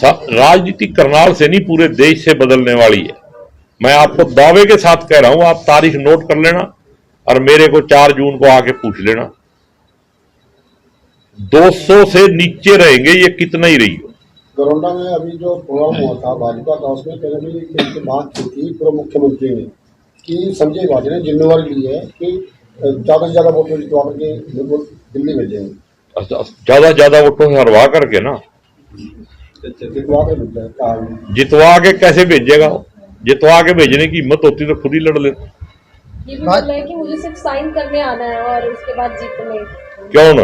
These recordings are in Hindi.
राजनीति करनाल से नहीं पूरे देश से बदलने वाली है। मैं आपको दावे के साथ कह रहा हूं, आप तारीख नोट कर लेना और मेरे को 4 जून को आके पूछ लेना। 200 से नीचे रहेंगे, ये कितना ही रही हो। कोरोना में अभी जो प्रोग्राम हुआ था भाजपा का, उसमें कहीं एक बात की थी पूर्व मुख्यमंत्री ने कि संजय भाटी ने जिम्मेवारी ली है कि ज्यादा से ज्यादा वोटों जितवा करके दिल्ली भेजेंगे। ज्यादा वोटों से हरवा करके ना, जितवा के कैसे भेजेगा? जितवा के भेजने की हिम्मत होती तो खुद ही लड़ लेता। ये भी बोल रहा है कि मुझे सिर्फ साइन करने आना है और उसके बाद जीतने। क्यों ना?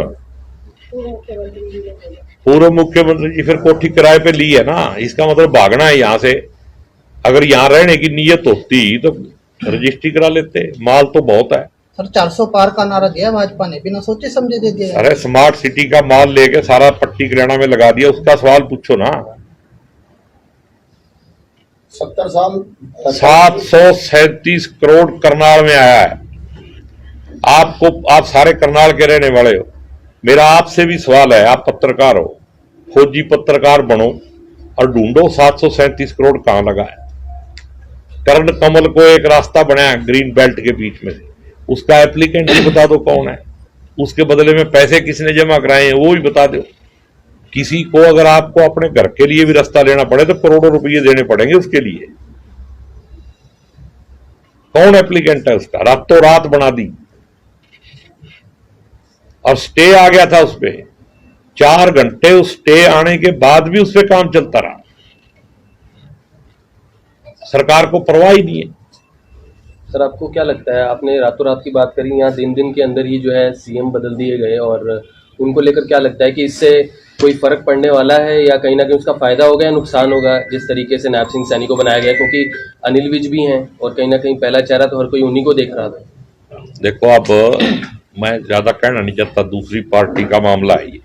पूर्व मुख्यमंत्री जी फिर कोठी किराए पे ली है ना, इसका मतलब भागना है यहाँ से। अगर यहाँ रहने की नीयत होती तो रजिस्ट्री करा लेते। माल तो बहुत है सर। 400 पार का नारा दिया भाजपा ने, बिना सोचे समझे दे दिया। अरे स्मार्ट सिटी का माल लेके सारा पट्टी किराना में लगा दिया, उसका सवाल पूछो ना। 70 साल 737 करोड़ करनाल में आया है। आप सारे करनाल के रहने वाले हो, मेरा आपसे भी सवाल है, आप पत्रकार हो, फौजी पत्रकार बनो और ढूंढो 737 करोड़ कहां लगा है। कर्ण कमल को एक रास्ता बनाया ग्रीन बेल्ट के बीच में से, उसका एप्लीकेंट भी बता दो कौन है, उसके बदले में पैसे किसने जमा कराए हैं वो भी बता दो। किसी को अगर आपको अपने घर के लिए भी रास्ता लेना पड़े तो करोड़ों रुपये देने पड़ेंगे उसके लिए। कौन एप्लीकेंट है उसका? रातों रात बना दी और स्टे आ गया था उस पर। 4 घंटे उस स्टे आने के बाद भी उस पर काम चलता रहा। सरकार को परवाह ही नहीं है। सर आपको क्या लगता है, आपने रातों रात की बात करी, यहाँ दिन के अंदर ही जो है सीएम बदल दिए गए और उनको लेकर क्या लगता है कि इससे कोई फर्क पड़ने वाला है या कहीं ना कहीं उसका फायदा होगा या नुकसान होगा? जिस तरीके से नायब सिंह सैनी को बनाया गया, क्योंकि अनिल विज भी हैं और कहीं ना कहीं पहला चेहरा तो हर कोई उन्हीं को देख रहा था। देखो, अब मैं ज्यादा कहना नहीं चाहता, दूसरी पार्टी का मामला है ये।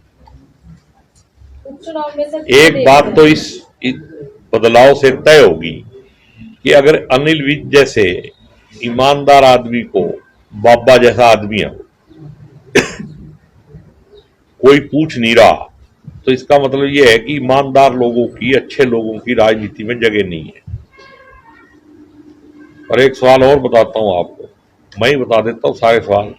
एक बात तो इस बदलाव से तय होगी कि अगर अनिल विज जैसे ईमानदार आदमी को बाबा जैसा आदमी है कोई पूछ नहीं रहा, तो इसका मतलब यह है कि ईमानदार लोगों की, अच्छे लोगों की राजनीति में जगह नहीं है। और एक सवाल और बताता हूं आपको, मैं ही बता देता हूं सारे सवाल।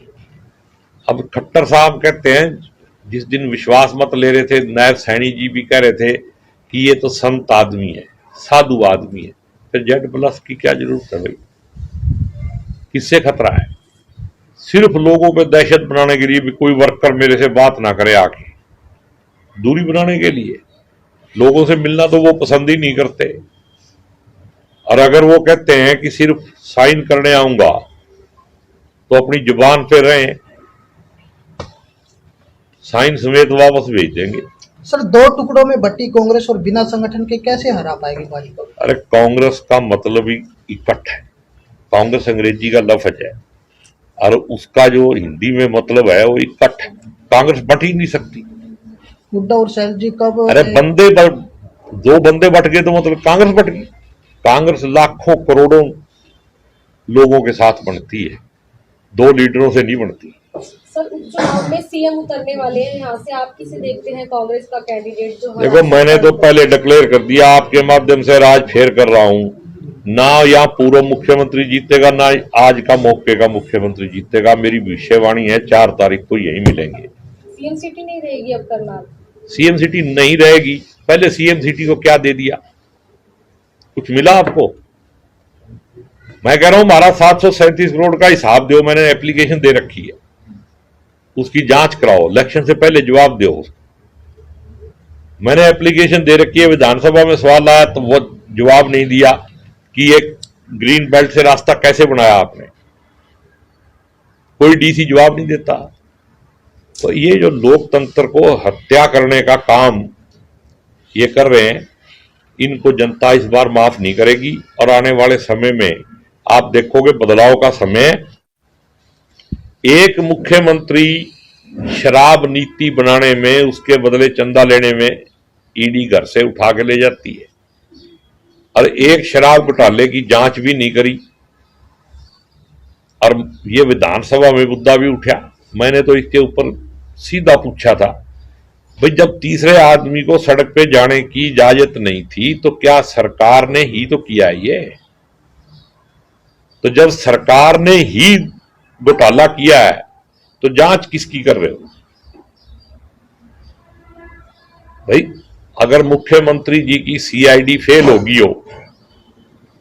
अब खट्टर साहब कहते हैं, जिस दिन विश्वास मत ले रहे थे, नायब सैनी जी भी कह रहे थे कि ये तो संत आदमी है, साधु आदमी है, फिर Z+ की क्या जरूरत है भाई? किससे खतरा है? सिर्फ लोगों पे दहशत बनाने के लिए भी कोई वर्कर मेरे से बात ना करे, आके दूरी बनाने के लिए। लोगों से मिलना तो वो पसंद ही नहीं करते। और अगर वो कहते हैं कि सिर्फ साइन करने आऊंगा तो अपनी जुबान पे रहें, साइन समेत वापस भेज देंगे। सर 2 टुकड़ों में बटी कांग्रेस और बिना संगठन के कैसे हरा पाएगी भाजपा? अरे कांग्रेस का मतलब ही इकट्ठ है। कांग्रेस अंग्रेजी का लफ्ज है और उसका जो हिंदी में मतलब है वो इकट्ठ है। कांग्रेस बट ही नहीं सकती। हुड्डा और सैल जी कब? अरे दो बंदे बट गए तो मतलब कांग्रेस बट गई। कांग्रेस लाखों करोड़ों लोगों के साथ बनती है, 2 लीडरों से नहीं बनती। सर उपचुनाव में सीएम उतरने वाले हैं, यहाँ से आप किसे देखते हैं कांग्रेस का कैंडिडेट जो? देखो, मैंने तो पहले डिक्लेयर कर दिया, आपके माध्यम से राज फेर कर रहा हूं, ना यहाँ पूर्व मुख्यमंत्री जीतेगा ना आज का मौके का मुख्यमंत्री जीतेगा। मेरी भविष्यवाणी है, 4 तारीख को यही मिलेंगे। सीएम सिटी नहीं रहेगी अब करनाल? सीएम सिटी नहीं रहेगी। पहले सीएम सिटी को क्या दे दिया? कुछ मिला आपको? मैं कह रहा हूं हमारा 737 करोड़ का हिसाब दो, मैंने एप्लीकेशन दे रखी है, उसकी जांच कराओ, इलेक्शन से पहले जवाब दो। मैंने एप्लीकेशन दे रखी है, विधानसभा में सवाल आया तो वो जवाब नहीं दिया कि एक ग्रीन बेल्ट से रास्ता कैसे बनाया आपने। कोई डीसी जवाब नहीं देता। तो ये जो लोकतंत्र को हत्या करने का काम ये कर रहे हैं, इनको जनता इस बार माफ नहीं करेगी। और आने वाले समय में आप देखोगे बदलाव का समय। एक मुख्यमंत्री शराब नीति बनाने में, उसके बदले चंदा लेने में ईडी घर से उठा के ले जाती है, और एक शराब घोटाले की जांच भी नहीं करी। और ये विधानसभा में मुद्दा भी उठा, मैंने तो इसके ऊपर सीधा पूछा था भाई जब तीसरे आदमी को सड़क पे जाने की इजाजत नहीं थी तो क्या सरकार ने ही तो किया ये? तो जब सरकार ने ही घोटाला किया है तो जांच किसकी कर रहे हो भाई? अगर मुख्यमंत्री जी की सीआईडी फेल होगी हो,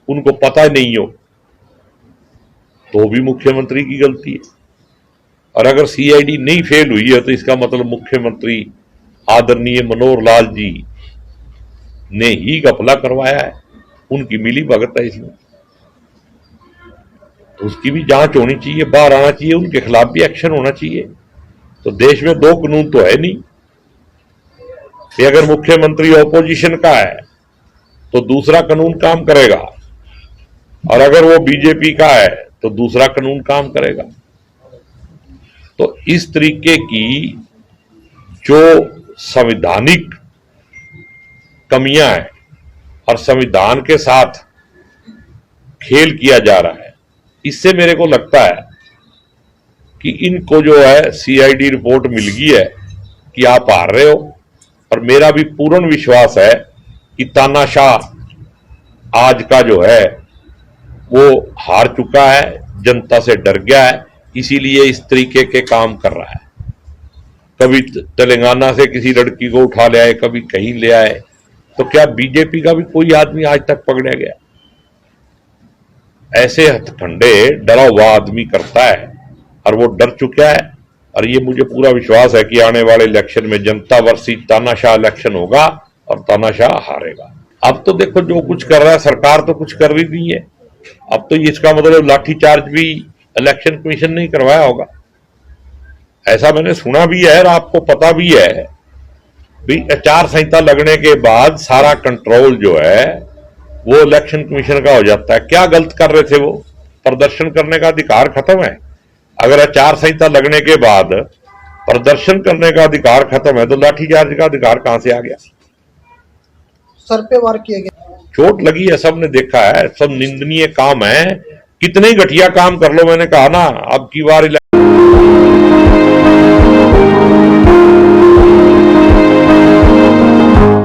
उनको पता नहीं हो, तो भी मुख्यमंत्री की गलती है। और अगर सीआईडी नहीं फेल हुई है तो इसका मतलब मुख्यमंत्री आदरणीय मनोहर लाल जी ने ही घपला करवाया है, उनकी मिली भगत है इसमें। तो उसकी भी जांच होनी चाहिए, बाहर आना चाहिए, उनके खिलाफ भी एक्शन होना चाहिए। तो देश में दो कानून तो है नहीं कि अगर मुख्यमंत्री ऑपोजिशन का है तो दूसरा कानून काम करेगा, और अगर वो बीजेपी का है तो दूसरा कानून काम करेगा। तो इस तरीके की जो संवैधानिक कमियां हैं और संविधान के साथ खेल किया जा रहा है, इससे मेरे को लगता है कि इनको जो है सीआईडी रिपोर्ट मिल गई है कि आप हार रहे हो। और मेरा भी पूर्ण विश्वास है कि तानाशाह आज का जो है वो हार चुका है, जनता से डर गया है, इसीलिए इस तरीके के काम कर रहा है। कभी तेलंगाना से किसी लड़की को उठा ले आए, कभी कहीं ले आए। तो क्या बीजेपी का भी कोई आदमी आज तक पकड़ा गया? ऐसे हथकंडे डरा हुआ आदमी करता है और वो डर चुका है। और ये मुझे पूरा विश्वास है कि आने वाले इलेक्शन में जनता वर्सेस तानाशाह इलेक्शन होगा और तानाशाह हारेगा। अब तो देखो जो कुछ कर रहा है सरकार, तो कुछ कर रही नहीं है। अब तो इसका मतलब लाठीचार्ज भी इलेक्शन कमीशन नहीं करवाया होगा, ऐसा मैंने सुना भी है और आपको पता भी है। भी आचार संहिता लगने के बाद सारा कंट्रोल जो है वो इलेक्शन कमीशन का हो जाता है। क्या गलत कर रहे थे वो? प्रदर्शन करने का अधिकार खत्म है। अगर आचार संहिता लगने के बाद प्रदर्शन करने का अधिकार खत्म है तो लाठीचार्ज का अधिकार कहां से आ गया? सर पे वार किए गए। चोट लगी है, सबने देखा है, सब निंदनीय काम है। कितने ही घटिया काम कर लो, मैंने कहा ना, अब की बार